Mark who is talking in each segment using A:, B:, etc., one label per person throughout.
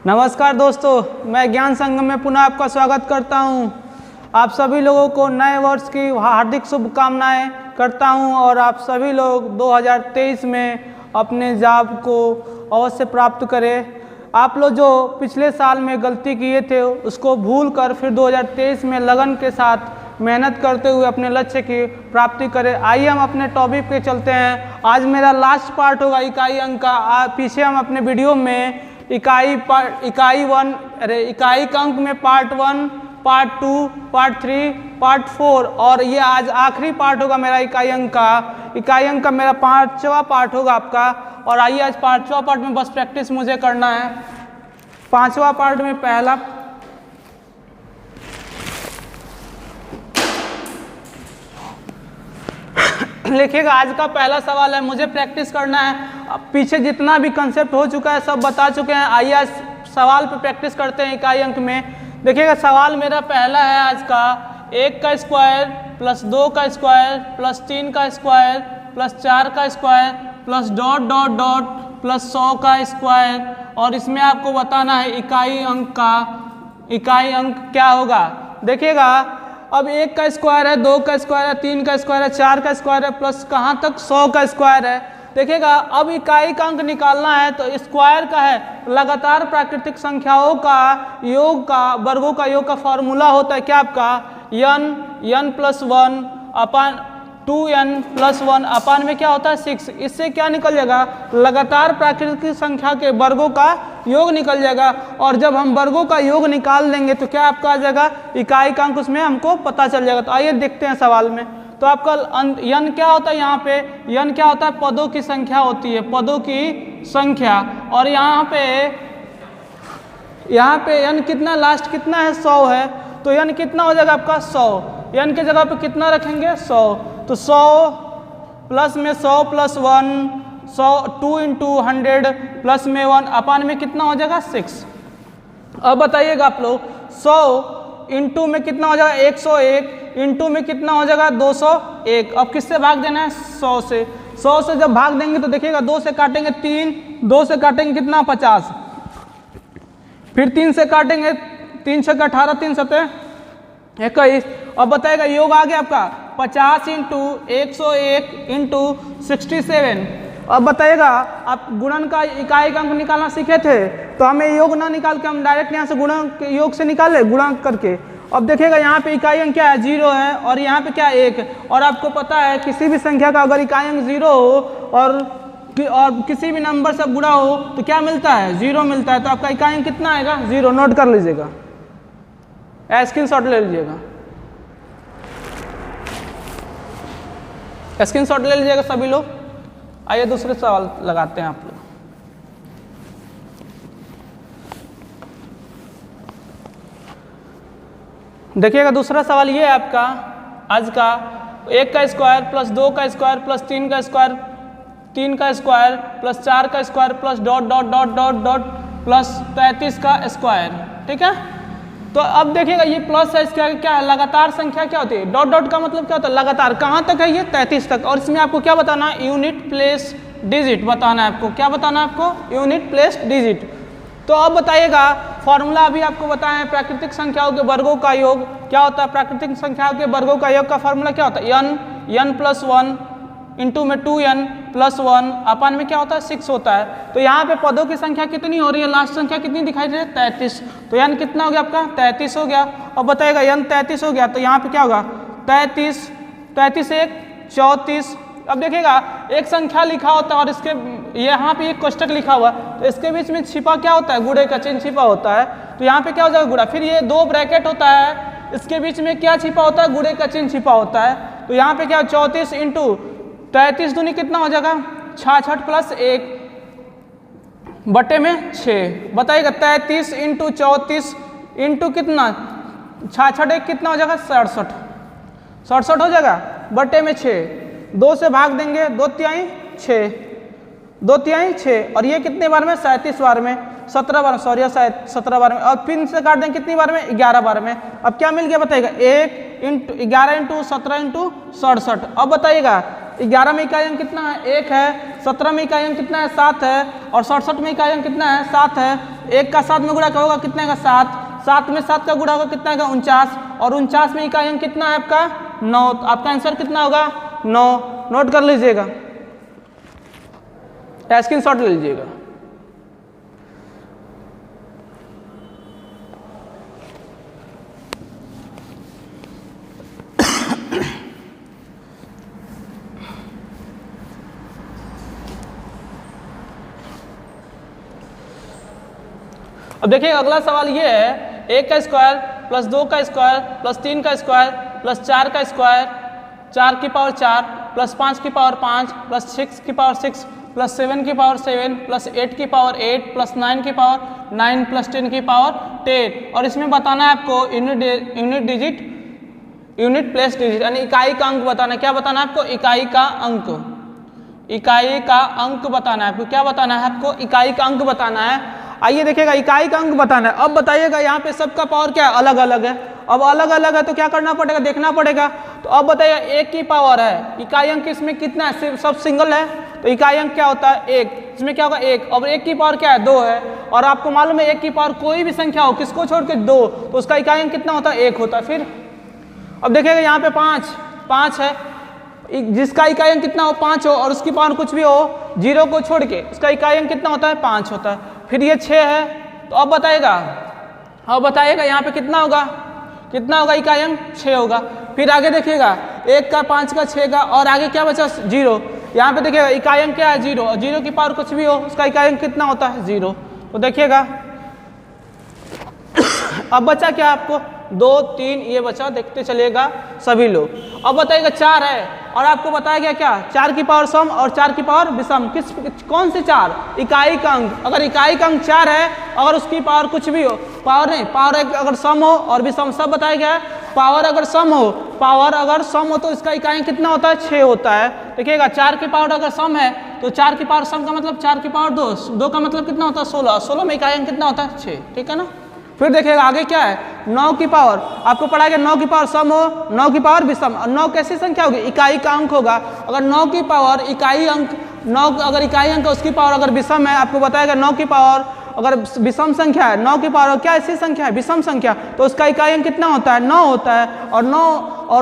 A: नमस्कार दोस्तों, मैं ज्ञान संगम में पुनः आपका स्वागत करता हूं। आप सभी लोगों को नए वर्ष की हार्दिक शुभकामनाएं करता हूं और आप सभी लोग 2023 में अपने जॉब को अवश्य प्राप्त करें। आप लोग जो पिछले साल में गलती किए थे उसको भूल कर फिर 2023 में लगन के साथ मेहनत करते हुए अपने लक्ष्य की प्राप्ति करें। आइए हम अपने टॉपिक पे चलते हैं। आज मेरा लास्ट पार्ट होगा इकाई अंक का। पीछे हम अपने वीडियो में इकाई का अंक में पार्ट 1, पार्ट 2, पार्ट 3, पार्ट 4 और ये आज आखिरी पार्ट होगा मेरा इकाई अंक का। इकाई अंक का मेरा 5वां पार्ट होगा आपका। और आइए आज 5वां पार्ट में बस प्रैक्टिस मुझे करना है। 5वां पार्ट में पहला लिखिएगा। आज का पहला सवाल है, मुझे प्रैक्टिस करना है। पीछे जितना भी कंसेप्ट हो चुका है सब बता चुके हैं। आइए आज सवाल पे प्रैक्टिस करते हैं इकाई अंक में। देखिएगा सवाल मेरा पहला है आज का, 1 का स्क्वायर प्लस 2 का स्क्वायर प्लस 3 का स्क्वायर प्लस 4 का square plus dot dot dot plus 100 का स्क्वायर। और इसमें आपको बताना है इकाई अंक क्या होगा। देखिएगा अब 1 का स्क्वायर है, 2 का स्क्वायर है, 3 का स्क्वायर है, 4 का स्क्वायर है प्लस कहाँ तक 100 का स्क्वायर है। देखिएगा अब इकाई का अंक निकालना है तो स्क्वायर का है लगातार प्राकृतिक संख्याओं का योग का वर्गों का योग का फॉर्मूला होता है क्या आपका n प्लस 1 अपान 2n प्लस 1 अपान में क्या होता है 6। इससे क्या निकल जाएगा, लगातार प्राकृतिक संख्या के वर्गों का योग निकल जाएगा। और जब हम वर्गों का योग निकाल देंगे तो क्या आपका आ जाएगा इकाई का अंक, उसमें हमको पता चल जाएगा। तो आइए देखते हैं सवाल में। तो आपका n क्या होता है, यहाँ पे n क्या होता है, पदों की संख्या होती है, पदों की संख्या। और यहाँ पे n कितना, लास्ट कितना है 100 है, तो n कितना हो जाएगा आपका 100। n के जगह पे कितना रखेंगे 100, तो 100 प्लस में 100 प्लस 1 100 2 इंटू 100 प्लस में 1 अपान में कितना हो जाएगा 6। अब बताइएगा आप लोग 100 इंटू में कितना हो जाएगा 101, इंटू में कितना हो जाएगा 201। अब किससे भाग देना है 100 से। 100 से जब भाग देंगे तो देखिएगा 2 से काटेंगे 3, 2 से काटेंगे कितना 50, फिर 3 से काटेंगे 3 से 18, 3 सतह 21। अब बताएगा योग आ गया आपका 50 इंटू 101 इंटू 67। अब बताइएगा आप गुणन का इकाई का अंक निकालना सीखे थे तो हमें योग ना निकाल के हम डायरेक्ट यहाँ से गुणन के योग से निकाले गुणा करके। अब देखिएगा यहाँ पे इकाई अंक क्या है 0 है और यहाँ पे क्या 1 है। और आपको पता है किसी भी संख्या का अगर इकाई अंक 0 हो और किसी भी नंबर से गुणा हो तो क्या मिलता है 0 मिलता है। तो आपका इकाई अंक कितना आएगा 0। नोट कर लीजिएगा, स्क्रीनशॉट ले लीजिएगा, स्क्रीनशॉट ले लीजिएगा सभी लोग। आइए दूसरे सवाल लगाते हैं आप लोग। देखिएगा दूसरा सवाल ये है आपका आज का, 1 का स्क्वायर प्लस 2 का स्क्वायर प्लस 3 का स्क्वायर, 3 का स्क्वायर प्लस 4 का square plus dot dot dot dot dot plus 33 का स्क्वायर। ठीक है, तो अब देखिएगा ये प्लस है, इसका क्या है लगातार संख्या क्या होती है, डॉट डॉट का मतलब क्या होता है लगातार। कहाँ तक है ये 33 तक। और इसमें आपको क्या बताना है यूनिट प्लेस डिजिट बताना है आपको। क्या बताना है आपको यूनिट प्लेस डिजिट। तो अब बताइएगा फॉर्मूला अभी आपको बताएं, प्राकृतिक संख्याओं के वर्गों का योग क्या होता है। प्राकृतिक संख्याओं के वर्गों का योग का फॉर्मूला क्या होता है n प्लस 1 इंटू में 2n प्लस 1 अपान में क्या होता है 6 होता है। तो यहाँ पे पदों की संख्या कितनी हो रही है, लास्ट संख्या कितनी दिखाई दे रही है 33। तो n कितना हो गया आपका 33 हो गया। अब बताइएगा n 33 हो गया तो यहाँ पे क्या होगा 33 1 34। अब देखिएगा एक संख्या लिखा होता है और इसके यहाँ पे एक कोष्टक लिखा हुआ है तो इसके बीच में छिपा क्या होता है गुणे का चिन्ह छिपा होता है। तो यहाँ पे क्या हो जाएगा गुणा, फिर ये 2 ब्रैकेट होता है, इसके बीच में क्या छिपा होता है गुणे का चिन्ह छिपा होता है। तो यहाँ पे क्या 34 इंटू 33 दूनी कितना हो जाएगा 66 प्लस 1 बटे में 6। बताइएगा 33 इंटू 34 इंटू कितना 66 1 कितना हो जाएगा 67 हो जाएगा बटे में 6। 2 से भाग देंगे 2 तिहाई 6, 2 तिहाई 6 और ये कितने बार में 37 बार में, 17 बार, सॉरी 17 बार में। और पिन से काट देंगे कितनी बार में 11 बार में। अब क्या मिल गया बताइएगा 1 इंटू 11 इंटू 17 इंटू 67। अब बताइएगा 11 में इकाई अंक कितना है 1 है, 17 में इकाई अंक कितना है 7 है और 67 में इकाई अंक कितना है 7 है। 1 का 7 में गुणा क्या होगा, कितने का 7, 7 में 7 का गुणा होगा कितना का 49, और 49 में इकाई अंक कितना है आपका 9, तो आपका आंसर कितना होगा 9। नोट कर लीजिएगा, स्क्रीनशॉट ले लीजिएगा। अब देखिए अगला सवाल ये है, 1 का स्क्वायर प्लस 2 का स्क्वायर प्लस 3 का स्क्वायर प्लस 4 का स्क्वायर, 4 की पावर 4 प्लस 5 की पावर 5 प्लस 6 की पावर 6 प्लस 7 की पावर 7 प्लस 8 की पावर 8 प्लस 9 की पावर 9 प्लस 10 की पावर 10। और इसमें बताना है आपको यूनिट प्लेस डिजिट यानी इकाई का अंक बताना है। क्या बताना है आपको, इकाई का अंक, इकाई का अंक बताना है आपको। क्या बताना है आपको, इकाई का अंक बताना है। आइए देखिएगा, इकाई का अंक बताना है। अब बताइएगा यहाँ पे सबका पावर क्या है, अलग अलग है। अब अलग अलग है तो क्या करना पड़ेगा, देखना पड़ेगा। तो अब बताइएगा 1 की पावर है, इकाई अंक इसमें कितना है, सब सिंगल है तो इकाई अंक क्या होता है 1, इसमें क्या होगा 1। और 1 की पावर क्या है 2 है, और आपको मालूम है 1 की पावर कोई भी संख्या हो किसको छोड़ के 2, तो उसका इकाई अंक कितना होता है 1 होता है। फिर अब देखिएगा यहाँ पे 5 है, जिसका इकाई अंक कितना हो 5 हो और उसकी पावर कुछ भी हो 0 को छोड़ के, उसका इकाई अंक कितना होता है 5 होता है। फिर ये 6 है, तो अब बताइएगा यहाँ पे कितना होगा इकाई अंक 6 होगा। फिर आगे देखिएगा 1 का 5 का 6 का, और आगे क्या बचा 0। यहाँ पे देखिएगा इकाई अंक क्या है 0, और 0 की पावर कुछ भी हो उसका इकाई अंक कितना होता है 0। तो देखिएगा अब बचा क्या आपको 2 3 ये बचा, देखते चलिएगा सभी लोग। अब बताइएगा 4 है, और आपको बताया गया क्या 4 की पावर सम और 4 की पावर विषम, कौन से 4, इकाई का अंक। अगर इकाई का अंक 4 है, अगर उसकी पावर कुछ भी हो, पावर अगर सम हो और विषम, सब बताया गया है। पावर अगर सम हो तो इसका इकाई कितना होता है 6 होता है। देखिएगा 4 की पावर अगर सम है तो 4 की पावर सम का मतलब 4 की पावर 2 का मतलब कितना होता है 16, 16 में इकाई अंक कितना होता है 6, ठीक है ना। फिर देखिएगा आगे क्या है 9 की पावर, आपको पढ़ा गया 9 की पावर सम हो, 9 की पावर विषम। 9 कैसी संख्या होगी, इकाई का अंक होगा। अगर 9 की पावर इकाई अंक 9 अगर इकाई अंक उसकी पावर अगर विषम है, आपको बताएगा 9 की पावर अगर विषम संख्या है, 9 की पावर क्या ऐसी संख्या है विषम संख्या, तो उसका इकाई अंक कितना होता है 9 होता है। और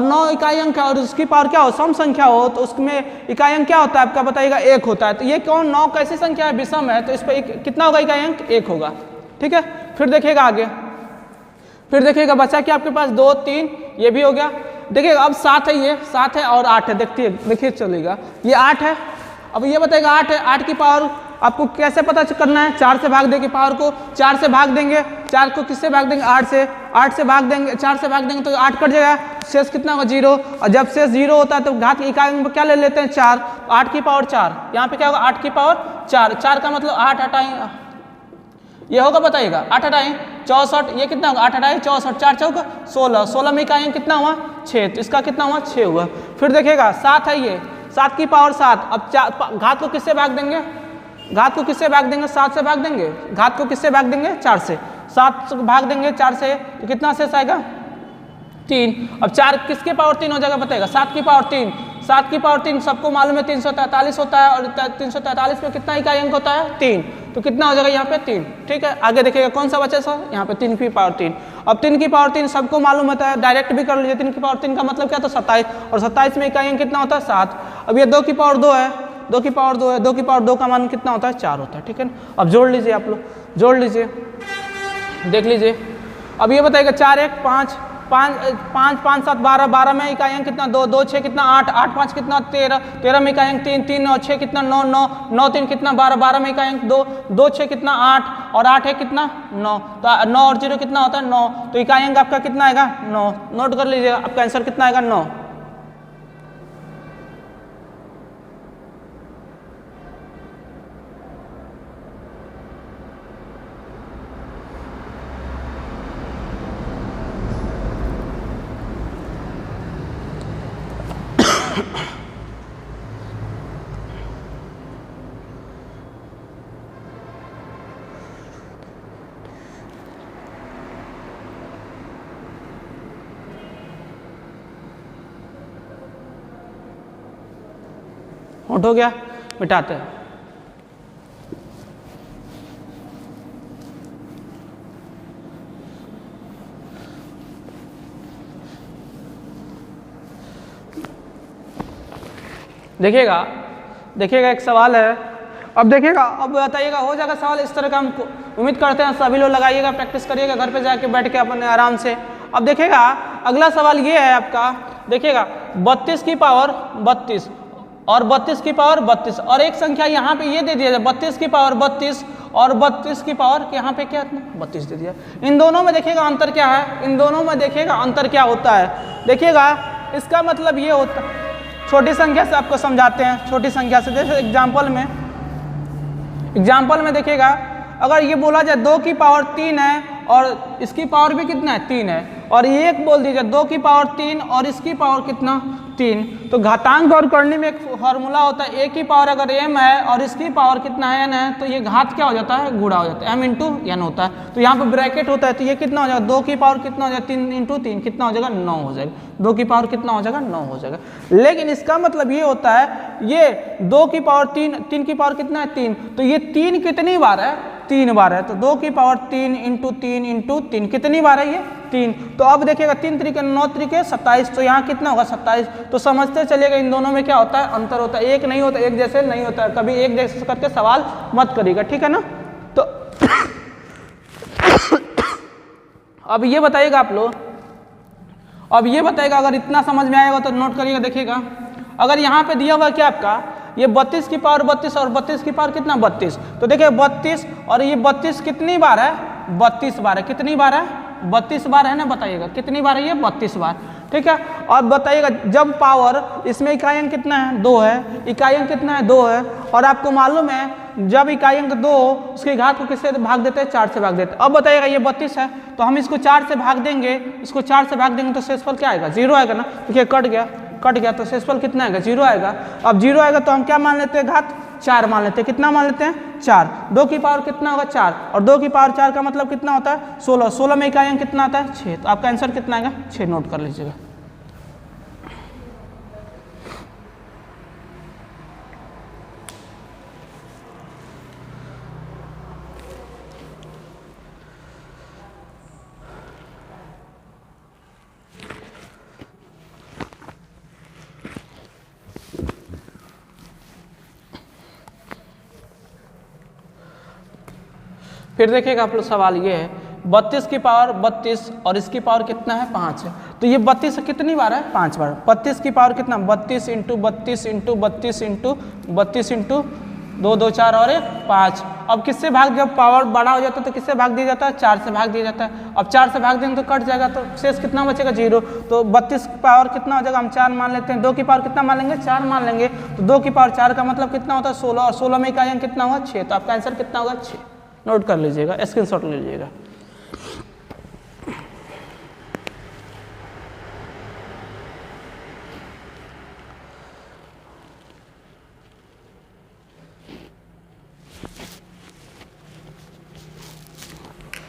A: 9 इकाई अंक है और उसकी पावर क्या हो सम संख्या हो, तो उसमें इकाई अंक क्या होता है आपका बताइएगा 1 होता है। तो ये कौन 9 कैसी संख्या है विषम है, तो इस पर कितना होगा इकाई अंक 1 होगा, ठीक है। फिर देखिएगा आगे, फिर देखिएगा बचा कि आपके पास 2 3 ये भी हो गया। देखिएगा अब 7 है, ये 7 है और 8 है, देखिए चलेगा ये 8 है। अब ये बताएगा 8 है, 8 की पावर आपको कैसे पता करना है, 4 से भाग देंगे, पावर को 4 से भाग देंगे, 4 को किससे भाग देंगे 8 से, 8 से भाग देंगे, 4 से भाग देंगे तो 8 कट जाएगा, शेष कितना होगा 0। और जब शेष 0 होता है तो घात की इकाई में क्या ले लेते हैं 4, 8 की पावर 4, यहाँ पे क्या होगा 8 की पावर 4, 4 का मतलब 8 हटाएं ये होगा बताइएगा 8 हटाएं 64, ये कितना होगा 8 हटाएं 64, 4 चौक 16, 16 में इकाई कितना हुआ 6, तो इसका कितना हुआ 6 हुआ। फिर देखिएगा 7 है, ये 7 की पावर 7, अब घात को किससे भाग देंगे, घात को किससे भाग देंगे 7 से भाग देंगे, घात को किससे भाग देंगे 4 से, 7 से भाग देंगे 4 से तो कितना शेष आएगा 3। अब 4 किसके पावर 3 हो जाएगा बताएगा 7 की पावर 3, 7 की पावर 3 सबको मालूम है 343 होता है, और 343 में कितना इकाई अंक होता है 3, तो कितना हो जाएगा यहाँ पे 3, ठीक है। आगे देखिएगा कौन सा बचा सर, यहाँ पे 3 की पावर 3। अब 3 की पावर 3 सबको मालूम होता है, डायरेक्ट भी कर लीजिए, 3 की पावर 3 का मतलब क्या, तो 27, और 27 में इकाई अंक कितना होता है 7। अब ये 2 की पावर 2 है, 2 की पावर 2 है, 2 की पावर 2 का मान कितना होता है 4 होता है, ठीक है ना। अब जोड़ लीजिए, आप लोग जोड़ लीजिए, देख लीजिए। अब ये बताइएगा 4 1 5 5 5 7 12, 12 में इकाई अंक कितना 2, 2 6 कितना 8, 8 5 कितना 13, 13 में इकाई अंक 3, 3 और 6 कितना 9, 9 9 3 कितना 12, 12 में इकाई अंक 2, 2 6 कितना 8, और 8 है कितना 9, तो 9 और 0 कितना होता है 9, तो इकाई अंक आपका कितना आएगा 9। नोट कर लीजिएगा आपका आंसर कितना आएगा 9। नोट हो गया, मिटाते हैं। देखिएगा एक सवाल है, अब देखिएगा, अब बताइएगा, हो जाएगा सवाल इस तरह का। हम उम्मीद करते हैं सभी लोग लगाइएगा, प्रैक्टिस करिएगा घर पे जाके बैठ के अपने आराम से। अब देखिएगा अगला सवाल ये है आपका, देखिएगा 32 की पावर 32 और 32 की पावर 32 और एक संख्या यहाँ पे ये दे दिया जाए 32 की पावर 32 और 32 की पावर यहाँ पे क्या 32 दे दिया। इन दोनों में देखिएगा अंतर क्या है, इन दोनों में देखिएगा अंतर क्या होता है। देखिएगा इसका मतलब ये होता है, छोटी संख्या से आपको समझाते हैं, छोटी संख्या से। जैसे एग्जाम्पल में देखिएगा, अगर ये बोला जाए 2 की पावर 3 है और इसकी पावर भी कितना है 3 है, और ये एक बोल दीजिए 2 की पावर 3 और इसकी पावर कितना 3, तो घातांक और करनी में एक फार्मूला होता है, a की पावर अगर m है और इसकी पावर कितना है n है, तो ये घात क्या हो जाता है, गुणा हो जाता है, m इंटू n होता है। तो यहाँ पे ब्रैकेट होता है, तो ये कितना हो जाएगा 2 की पावर कितना हो जाएगा 3 इंटू 3 कितना हो जाएगा 9 हो जाएगा, 2 की पावर कितना हो जाएगा 9 हो जाएगा। लेकिन इसका मतलब ये होता है, ये 2 की पावर 3 की पावर कितना है 3, तो ये 3 कितनी बार है 3 बार है, तो 2 की पावर 3 इंटू 3 कितनी बार है ये 3। तो अब देखिएगा 3 3 9 3 27, तो यहाँ कितना होगा 27। तो समझते चलिएगा इन दोनों में क्या होता है, अंतर होता है, एक नहीं होता, एक जैसे नहीं होता है, कभी एक जैसे करके सवाल मत करिएगा, ठीक है ना। तो अब ये बताइएगा आप लोग, अब ये बताइएगा, अगर इतना समझ में आएगा तो नोट करिएगा। देखिएगा अगर यहाँ पे दिया हुआ क्या आपका, ये 32 की पावर 32 और 32 की पावर कितना 32, तो देखिए 32 और ये 32 कितनी बार है 32 बार है, कितनी बार है 32 बार है ना, बताइएगा कितनी बार है ये 32 बार, ठीक है। और बताइएगा जब पावर, इसमें इकाई अंक कितना है 2 है, इकाई अंक कितना है 2 है, और आपको मालूम है जब इकाई अंक 2 उसकी घात को किससे भाग देते हैं 4 से भाग देते हैं। अब बताइएगा ये 32 है, तो हम इसको 4 से भाग देंगे, इसको 4 से भाग देंगे तो शेषफल क्या आएगा 0 आएगा ना, देखिए कट गया, तो शेषफल कितना आएगा 0 आएगा। अब 0 आएगा तो हम क्या मान लेते हैं, घात 4 मान लेते हैं, कितना मान लेते हैं 4, 2 की पावर कितना होगा 4 और 2 की पावर 4 का मतलब कितना होता है 16, 16 में इकाई अंक कितना आता है 6, तो आपका आंसर कितना आएगा 6, नोट कर लीजिएगा। फिर देखिएगा आप लोग सवाल ये है, 32 की पावर 32 और इसकी पावर कितना है 5 है, तो ये 32 कितनी बार है 5 बार। 32 की पावर कितना 32 इंटू 32 इंटू 32 इंटू 32 इंटू 2 2 4 और 1 5। अब किससे भाग, जब पावर बड़ा हो जाता है तो किससे भाग दिया जाता है 4 से भाग दिया जाता है। अब 4 से भाग देंगे तो कट जाएगा, तो शेष कितना बचेगा 0। तो 32 की पावर कितना हो जाएगा, हम 4 मान लेते हैं, 2 की पावर कितना मान लेंगे 4 मान लेंगे, तो 2 की पावर 4 का मतलब कितना होता है 16 और 16 में इकाई अंक कितना होगा 6, तो आपका आंसर कितना होगा 6, नोट कर लीजिएगा, स्क्रीनशॉट ले लीजिएगा।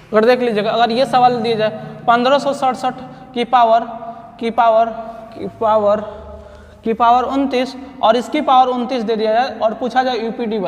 A: अगर देख लीजिएगा, अगर ये सवाल दिया जाए 1567 की पावर 29 और इसकी पावर 29 दे दिया जाए और पूछा जाए यूपीडी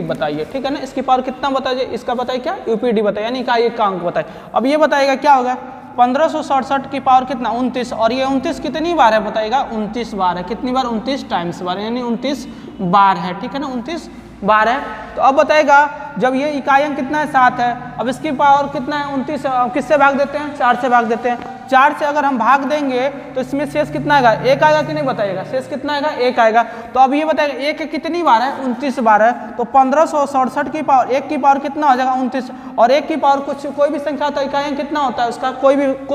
A: बताइए, ठीक है ना। इसकी पावर कितना बताइए, इसका बताइए क्या यूपीडी बताइए, यानी इकाई का अंक बताइए। अब ये बताइएगा क्या होगा 1567 की पावर कितना 29 और ये 29 कितनी बार है बताइएगा 29 बार है, कितनी बार 29 टाइम्स बार, यानी 29 बार है, ठीक है ना, 29 बार है। तो अब बताएगा जब ये इकाई अंक कितना है 7 है, अब इसकी पावर कितना है 29, किससे भाग देते हैं 4 से भाग देते हैं। 4 से अगर हम भाग देंगे तो इसमें शेष कितना आएगा 1 आएगा कि नहीं बताइएगा, शेष कितना आएगा 1 आएगा। तो अब ये बताएगा 1 कितनी बार है 29 बार है, तो 1567 की पावर 1 की पावर कितना हो जाएगा 29, और 1 की पावर कुछ कोई भी संख्या होता है इकाई अंक कितना होता है उसका,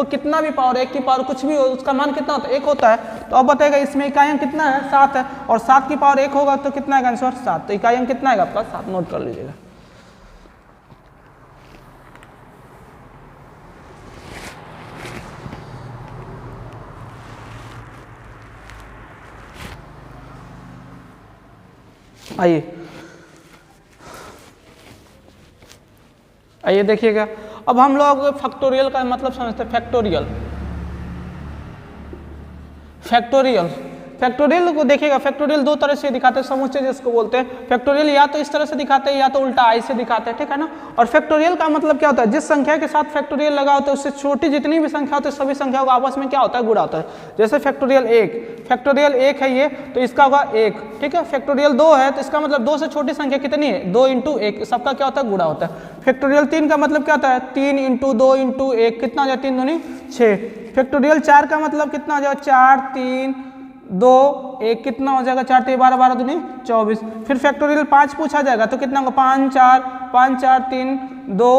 A: कितना भी पावर 1 की पावर कुछ भी हो उसका मान कितना होता है 1 होता है। तो अब बताएगा इसमें इकाई अंक कितना है 7 है, और 7 की पावर 1 होगा तो कितना आएगा आंसर 7, तो इकाई अंक कितना आएगा आपका 7, नोट कर लीजिएगा। आइए देखिएगा, अब हम लोग फैक्टोरियल का मतलब समझते हैं। फैक्टोरियल फैक्टोरियल को देखिएगा, फैक्टोरियल दो तरह से दिखाते हैं, समुच्चय जिसको बोलते हैं। फैक्टोरियल या तो इस तरह से दिखाते हैं या तो उल्टा आई से दिखाते हैं, ठीक है ना। और फैक्टोरियल का मतलब क्या होता है, जिस संख्या के साथ फैक्टोरियल लगा होता है उससे छोटी जितनी भी संख्या होती है सभी संख्याओं को आपस में क्या होता है, गुणा होता है। जैसे फैक्टोरियल 1 है ये, तो इसका होगा 1, ठीक है। फैक्टोरियल 2 है तो इसका मतलब 2 से छोटी संख्या कितनी है, 2 × 1, सबका क्या होता है, गुणा होता है। फैक्टोरियल 3 का मतलब क्या होता है, 3 × 2 × 1, कितना हो जाए, 3 दूनी 6। फैक्टोरियल 4 का मतलब कितना हो जाएगा, 4 3 2 1, कितना हो जाएगा, 4 3 12 12 दूनी 24। फिर फैक्टोरियल 5 पूछा जाएगा तो कितना होगा, 5 4 3 2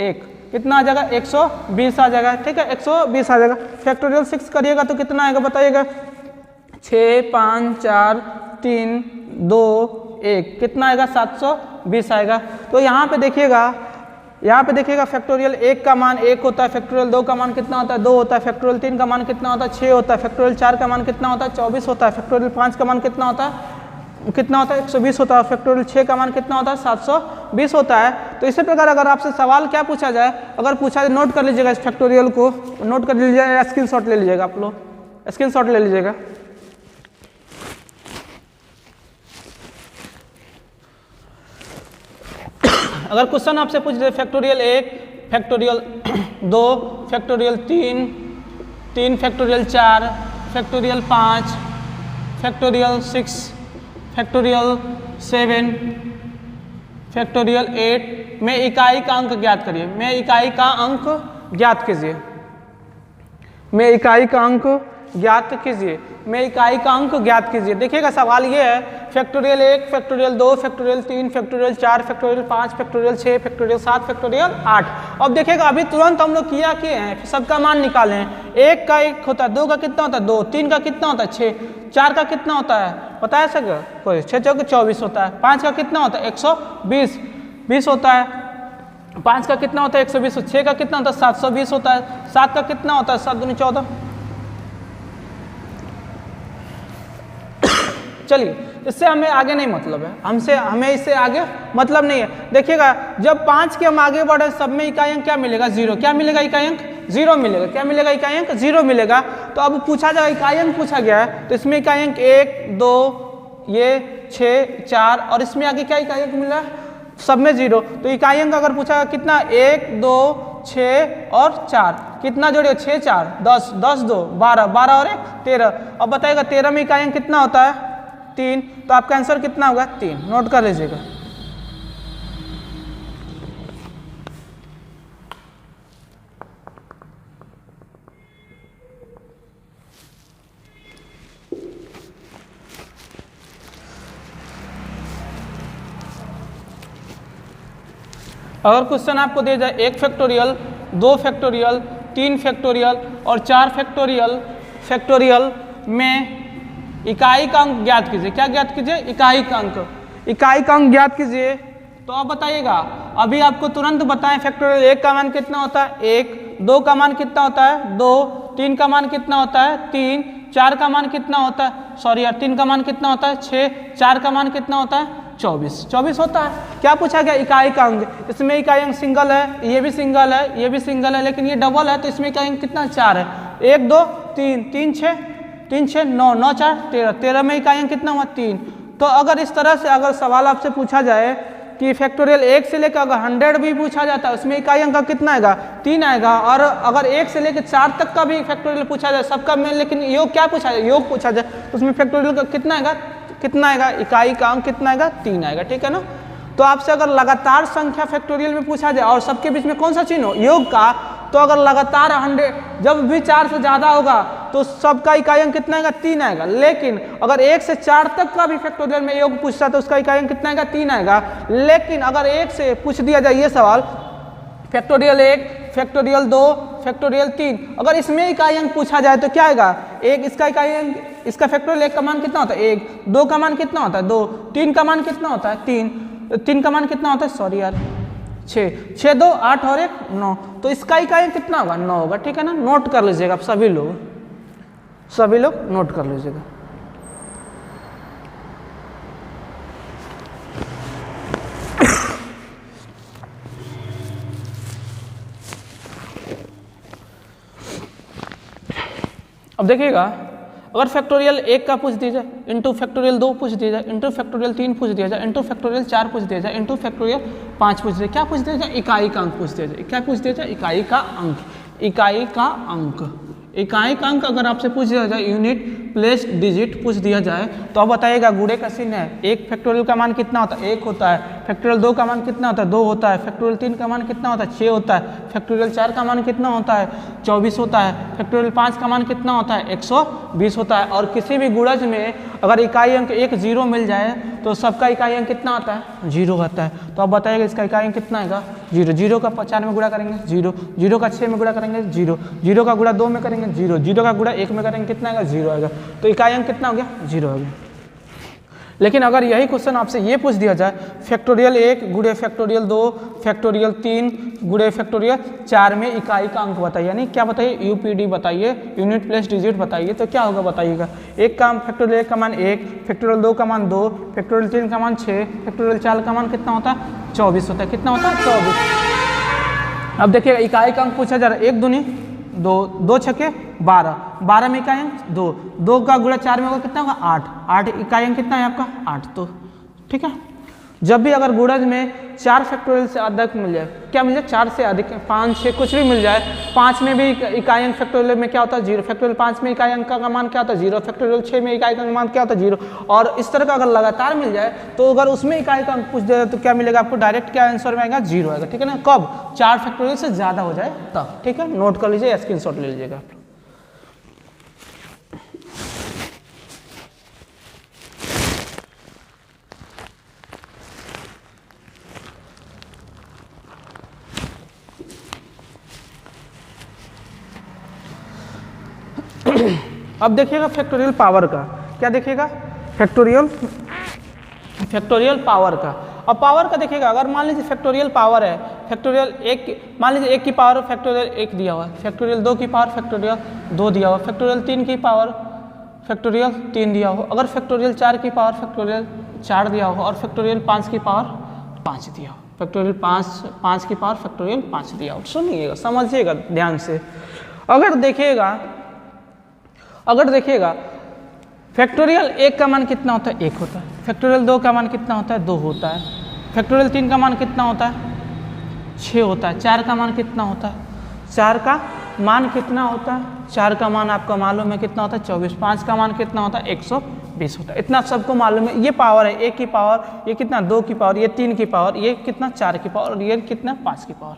A: 1, कितना आ जाएगा, 120 आ जाएगा, ठीक है, 120 आ जाएगा। फैक्टोरियल 6 करिएगा तो कितना आएगा बताइएगा, 6 5 4 3 2 1, कितना आएगा, 720 आएगा। तो यहाँ पे देखिएगा फैक्टोरियल 1 का मान 1 होता है, फैक्टोरियल 2 का मान कितना होता है, 2 होता है, फैक्टोरियल 3 का मान कितना होता है, 6 होता है, फैक्टोरियल 4 का मान कितना होता है, 24 होता है, फैक्टोरियल 5 का मान कितना होता है, 120 होता है, फैक्टोरियल 6 का मान कितना होता है, 720 होता है। तो इसी प्रकार अगर आपसे सवाल क्या पूछा जाए, अगर पूछा जाए, नोट कर लीजिएगा, इस फैक्टोरियल को नोट कर लीजिएगा, स्क्रीनशॉट ले लीजिएगा, आप लोग स्क्रीनशॉट ले लीजिएगा। अगर क्वेश्चन आपसे पूछ रहे factorial 1, factorial 2, factorial 3 factorial 4, factorial 5, factorial 6, factorial 7, factorial 8 में इकाई का अंक ज्ञात करिए, में इकाई का अंक ज्ञात कीजिए, में इकाई का अंक ज्ञात कीजिए, में इकाई का अंक ज्ञात कीजिए। देखिएगा सवाल ये है, factorial 1, factorial 2, factorial 3, factorial 4, factorial 5, factorial 6, factorial 7, factorial 8। अब देखिएगा अभी तुरंत हम लोग किए हैं, सबका मान निकाले हैं। 1 का 1 होता है, 2 का कितना होता है, 2, 3 का कितना होता है, 6, 4 का कितना होता है पता है सर कोई, 6 चौके 24 होता है, 5 का कितना होता है, 120 होता है, 5 का कितना होता है, 120, 6 का कितना होता है, 720 होता है, 7 का कितना होता है, 7 दूनी 14। चलिए, इससे हमें आगे नहीं मतलब है, हमें इससे आगे मतलब नहीं है। देखिएगा जब 5 के हम आगे बढ़े, सब में इकाई अंक क्या मिलेगा, 0। क्या मिलेगा, इकाई अंक 0 मिलेगा। क्या मिलेगा, इकाई अंक 0 मिलेगा। तो अब पूछा जाएगा, इकाई अंक पूछा गया है तो इसमें इकाई अंक 1 2 ये 6 4 और इसमें आगे क्या इकाई अंक मिला, सब में 0। तो इकाई अंक अगर पूछा कितना, 1 2 6 और 4, कितना जोड़िए, 6 4 10 10 2 12 12 और 1 13। अब बताइएगा 13 में इकाई अंक कितना होता है, 3। तो आपका आंसर कितना होगा, 3। नोट कर लीजिएगा। अगर क्वेश्चन आपको दिया जाए 1 फैक्टोरियल 2 फैक्टोरियल 3 फैक्टोरियल और 4 फैक्टोरियल में इकाई का अंक ज्ञात कीजिए। क्या ज्ञात कीजिए, इकाई का अंक ज्ञात कीजिए। तो अब बताइएगा, अभी आपको तुरंत बताएं फैक्टोरियल 1 का मान कितना होता है, 1, 2 का मान कितना होता है, 2, 3 का मान कितना होता है, 3, 4 का मान कितना होता है, 3 का मान कितना होता है, 6, 4 का मान कितना होता है, 24 होता है। क्या पूछा गया, इकाई का अंक। इसमें इकाई अंक सिंगल है, ये भी सिंगल है, ये भी सिंगल है, लेकिन ये डबल है तो इसमें इकाई अंक कितना, 4 है। 1 2 3 3 6 9 9 4 13, 13 में इकाई अंक कितना हुआ, 3। तो अगर इस तरह से अगर सवाल आपसे पूछा जाए कि फैक्टोरियल 1 से लेकर अगर 100 भी पूछा जाता है उसमें इकाई अंक कितना आएगा, 3 आएगा। और अगर 1 से लेकर 4 तक का भी फैक्टोरियल पूछा जाए सबका में, लेकिन योग क्या पूछा जाए, योग पूछा जाए तो उसमें फैक्टोरियल का कितना आएगा, इकाई का अंक कितना आएगा, 3 आएगा, ठीक है ना। तो आपसे अगर लगातार संख्या फैक्टोरियल में पूछा जाए और सबके बीच में कौन सा चिन्ह हो, योग का, तो अगर लगातार 100 जब भी 4 से ज़्यादा होगा तो सबका इकाई अंक कितना आएगा, 3 आएगा। लेकिन अगर 1 से 4 तक का भी फैक्टोरियल में योग पूछता है तो उसका इकाई अंक कितना आएगा, 3 आएगा। लेकिन अगर 1 से पूछ दिया जाए ये सवाल, फैक्टोरियल 1 फैक्टोरियल 2 फैक्टोरियल 3, अगर इसमें इकाई अंक पूछा जाए तो क्या आएगा, एक इसका इकाई अंक, इसका फैक्टोरियल 1 का मान कितना होता है, 1, 2 का मान कितना होता है, 2, 3 का मान कितना होता है, 3 का मान कितना होता है, 6 6 2 8 और 1 9। तो इसका इकाई अंक कितना होगा, 9 होगा, ठीक है ना। नोट कर लीजिएगा आप सभी लोग नोट कर लीजिएगा। अब देखिएगा अगर फैक्टोरियल 1 का पूछ दिया जाए, इंटू फैक्टोरियल 2 पूछ दिया जाए, इंटू फैक्टोरियल 3 पूछ दिया जाए, इंटू फैक्टोरियल 4 पूछ दिया जाए, इंटू फैक्टोरियल 5 पूछ दिया जाए, क्या पूछ दिया जाए? इकाई का अंक पूछ दिया जाए। क्या पूछ दिया जाए? इकाई का अंक। इकाई का अंक, इकाई का अंक अगर आपसे पूछ दिया जाए, यूनिट प्लेस डिजिट पूछ दिया जाए, तो अब बताइएगा गुणे का चिन्ह है। 1 फैक्टोरियल का मान कितना होता है? 1 होता है। फैक्टोरियल 2 का मान कितना होता है? 2 होता है। फैक्टोरियल 3 का मान कितना होता है? 6 होता है। फैक्टोरियल 4 का मान कितना होता है? 24 होता है। फैक्टोरियल 5 का मान कितना होता है? 120 होता है। और किसी भी गुणज में अगर इकाई अंक 1 0 मिल जाए तो सबका इकाई अंक कितना आता है? 0 आता है। तो अब बताइएगा इसका इकाई अंक कितना आएगा? 0। 0 का 4 में गुणा करेंगे 0, 0 का 6 में गुणा करेंगे 0, 0 का गुणा 2 में करेंगे 0, 0 का गुणा 1 में करेंगे कितना आएगा? 0 आएगा। तो इकाई अंक कितना हो गया? 0 हो गया। लेकिन अगर यही क्वेश्चन आपसे ये पूछ दिया जाए, फैक्टोरियल 1 गुणे फैक्टोरियल 2 फैक्टोरियल 3 गुणे फैक्टोरियल 4 में इकाई का अंक बताइए, यानी क्या बताइए? यूपीडी बताइए, यूनिट प्लेस डिजिट बताइए, तो क्या होगा बताइएगा? 1 का फैक्टोरियल 1 का मान 1, फैक्टोरियल 2 का मान 2, फैक्टोरियल 3 का मान 6, फैक्टोरियल 4 का मान कितना होता है? 24 होता है। कितना होता है? 24। अब देखिएगा इकाई का अंक पूछा जा रहा है, 1 दूनी 2, 2 छक्के 12, 12 में इकाई अंक 2, 2 का गुणा 4 में होगा कितना होगा? 8, 8 इकाई अंक कितना है आपका? 8। तो ठीक है, जब भी अगर गुणज में 4 फैक्टोरियल से अधिक मिल जाए, क्या मिल जाए? 4 से अधिक, 5 6 कुछ भी मिल जाए, 5 में भी इकाई अंक फैक्टोरियल में क्या होता है? 0। फैक्टोरियल 5 में इकाई अंक का मान क्या होता है? 0। फैक्टोरियल 6 में इकाई का मान क्या होता है? 0। और इस तरह का अगर लगातार मिल जाए तो अगर उसमें इकाई का अंक पूछ दे तो क्या मिलेगा आपको? डायरेक्ट क्या आंसर में आएगा? 0 आएगा। ठीक है ना? कब? 4 फैक्टोरियल से ज़्यादा हो जाए तब। ठीक है, नोट कर लीजिए, स्क्रीनशॉट ले लीजिएगा आप। अब देखिएगा फैक्टोरियल पावर का, क्या देखिएगा? फैक्टोरियल पावर का। अब पावर का देखिएगा, अगर मान लीजिए फैक्टोरियल पावर है, फैक्टोरियल 1, मान लीजिए 1 की पावर फैक्टोरियल 1 दिया हुआ है, फैक्टोरियल 2 की पावर फैक्टोरियल 2 दिया हुआ, फैक्टोरियल 3 की पावर फैक्टोरियल 3 दिया हो, अगर फैक्टोरियल 4 की पावर फैक्टोरियल 4 दिया हो, और फैक्टोरियल 5 की पावर 5 दिया हो, फैक्टोरियल 5 की पावर फैक्टोरियल 5 दिया हो। सुनिएगा, समझिएगा ध्यान से। अगर देखिएगा फैक्टोरियल 1 का मान कितना होता है? 1 होता है। फैक्टोरियल 2 का मान कितना होता है? 2 होता है। फैक्टोरियल 3 का मान कितना होता है? 6 होता है। 4 का मान कितना होता है? 4 का मान कितना होता है? 4 का मान आपका मालूम है कितना होता है? 24। 5 का मान कितना होता है? 120 होता है। इतना सबको मालूम है। ये पावर है 1 की पावर, ये कितना? 2 की पावर, ये 3 की पावर, ये कितना? 4 की पावर, और ये कितना? 5 की पावर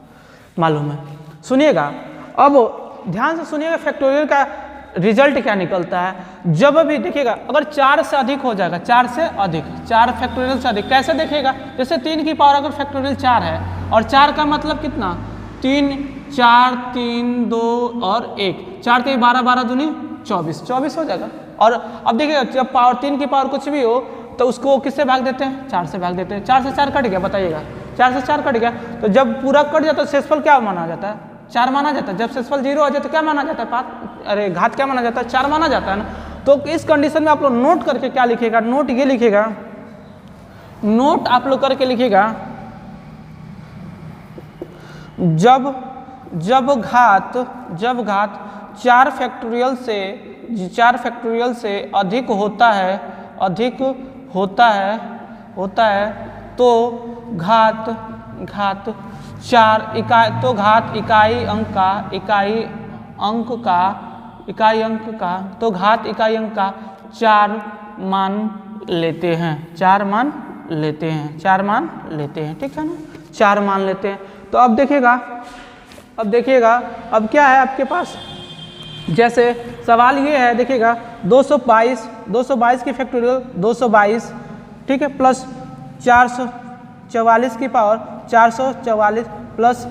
A: मालूम है। सुनिएगा, अब ध्यान से सुनिएगा, फैक्टोरियल का रिजल्ट क्या निकलता है। जब भी देखिएगा अगर 4 से अधिक हो जाएगा, 4 से अधिक, 4 फैक्टोरियल से अधिक, कैसे देखेगा? जैसे 3 की पावर अगर फैक्टोरियल 4 है, और 4 का मतलब कितना? 3, 4, 3, 2 और 1, 4 3 12, 12 दूनी 24, 24 हो जाएगा। और अब देखिएगा जब पावर 3 की पावर कुछ भी हो तो उसको किससे भाग देते हैं? 4 से भाग देते हैं। 4 से 4 कट गया, बताइएगा 4 से 4 कट गया, तो जब पूरा कट जाता है शेषफल क्या माना जाता है? 4 माना जाता है। जब शेषफल 0 हो जाए तो क्या माना जाता है? 5, घात क्या माना जाता है? 4 माना जाता है ना। तो इस कंडीशन में आप लोग नोट करके क्या लिखेगा? नोट ये लिखेगा, नोट आप लोग करके लिखेगा, जब घात 4 फैक्टोरियल से अधिक होता है तो घात 4 इकाई, तो घात इकाई अंक का 4 मान लेते हैं। 4 मान लेते हैं। ठीक है ना? 4 मान लेते हैं। तो अब देखिएगा, अब क्या है आपके पास? जैसे सवाल ये है, देखिएगा 222 की फैक्टोरियल 222, ठीक है, प्लस 444 की पावर 444 प्लस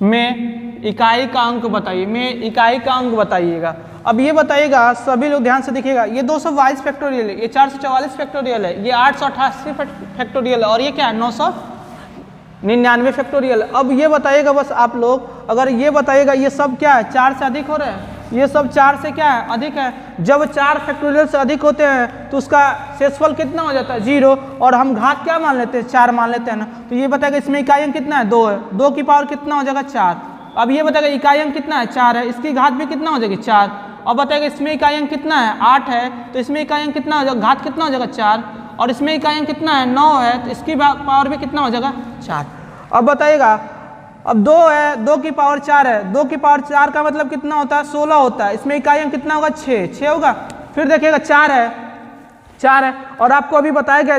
A: में इकाई का अंक बताइएगा। अब ये बताइएगा, सभी लोग ध्यान से देखिएगा, ये 222 फैक्टोरियल है, ये 444 फैक्टोरियल है, ये 888 फैक्टोरियल है, और ये क्या है? 999 फैक्टोरियल। अब ये बताइएगा बस आप लोग, अगर ये बताइएगा ये सब क्या है? 4 से अधिक हो रहा है, ये सब 4 से क्या है अधिक है। जब 4 फैक्टोरियल से अधिक होते हैं तो उसका शेषफल कितना हो जाता है 0, और हम घात क्या मान लेते हैं 4 मान लेते हैं ना। तो ये बताएगा इसमें इकाई अंक कितना है 2 है, 2 की पावर कितना हो जाएगा 4। अब ये बताएगा इकाई अंक कितना है 4 है, इसकी घात भी कितना हो जाएगी 4। अब बताएगा इसमें इकाई अंक कितना है 8 है, तो इसमें इकाई अंक कितना हो जाएगा घात कितना हो जाएगा 4। और इसमें इकाई अंक कितना है 9 है, तो इसकी पावर भी कितना हो जाएगा 4। अब बताइएगा अब 2 है, 2 की पावर 4 है, 2 की पावर 4 का मतलब कितना होता है 16 होता है। इसमें इकाई अंक कितना होगा 6 होगा। फिर देखिएगा 4 है और आपको अभी बताया गया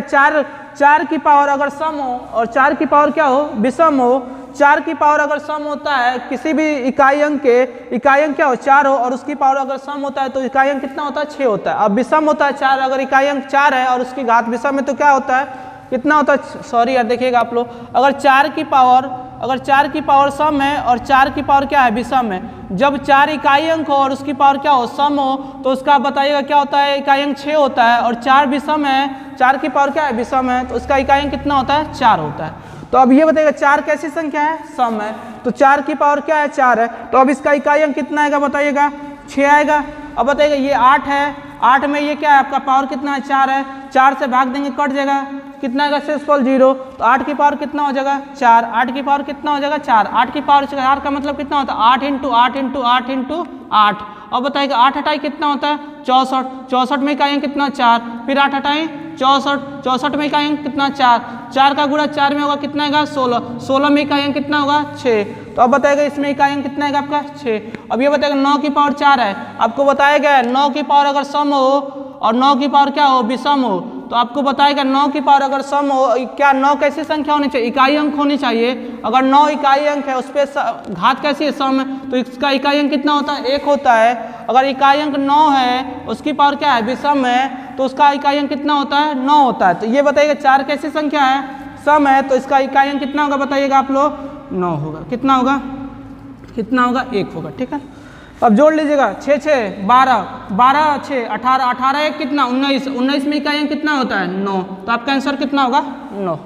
A: 4 की पावर अगर सम हो और 4 की पावर क्या हो विषम हो, 4 की पावर अगर सम होता है किसी भी इकाई अंक क्या हो 4 हो और उसकी पावर अगर सम होता है तो इकाई अंक कितना होता है 6 होता है। अब विषम होता है 4, अगर इकाई अंक 4 है और उसकी घात विषम है तो क्या होता है कितना होता है, सॉरी यार देखिएगा आप लोग, अगर 4 की पावर सम है और 4 की पावर क्या है विषम है, जब 4 इकाई अंक हो और उसकी पावर क्या हो सम हो तो उसका बताइएगा क्या होता है इकाई अंक 6 होता है। और 4 विषम है, 4 की पावर क्या है विषम है, तो उसका इकाई अंक कितना होता है 4 होता है। तो अब ये बताइएगा 4 कैसी संख्या है सम है, तो 4 की पावर क्या है 4 है, तो अब इसका इकाई अंक कितना आएगा बताइएगा 6 आएगा। अब बताइएगा ये 8 है, 8 में ये क्या है आपका पावर कितना है 4 है, 4 से भाग देंगे कट जाएगा, कितना आएगा शेषफल 0, तो 8 की पावर कितना हो जाएगा 4, 8 की पावर कितना हो जाएगा 4, 8 की पावर 4 का मतलब कितना होता है 8 इंटू 8 इंटू 8 इंटू 8। अब बताइएगा 8 हटाई कितना होता है 64, 64 में इकाई अंक कितना 4, फिर 8 हटाएं 64, 64 में इकाई अंक कितना 4, 4 का गुणा 4 में होगा कितना आएगा 16, 16 में इकाई अंक कितना होगा 6। तो अब बताएगा इसमें इकाई अंक कितना आएगा आपका 6। अब ये बताएगा 9 की पावर 4 है, आपको बताया गया है 9 की पावर अगर सम हो और 9 की पावर क्या हो विषम हो, तो आपको बताएगा 9 की पावर अगर सम हो, क्या 9 कैसी संख्या होनी चाहिए इकाई अंक होनी चाहिए। अगर 9 इकाई अंक है उस पर घात कैसी है सम है, तो इसका इकाई अंक कितना होता है 1 होता है। अगर इकाई अंक 9 है उसकी पावर क्या है विषम है, तो उसका इकाई अंक कितना होता है 9 होता है। तो ये बताइएगा 4 कैसी संख्या है सम है, तो इसका इकाई अंक कितना होगा बताइएगा आप लोग 9 होगा। कितना होगा 1 होगा, ठीक है। अब जोड़ लीजिएगा 6 6 12, 12 6 18, 18 1 कितना 19, 19 में इकाई अंक कितना होता है 9, तो आपका आंसर कितना होगा 9।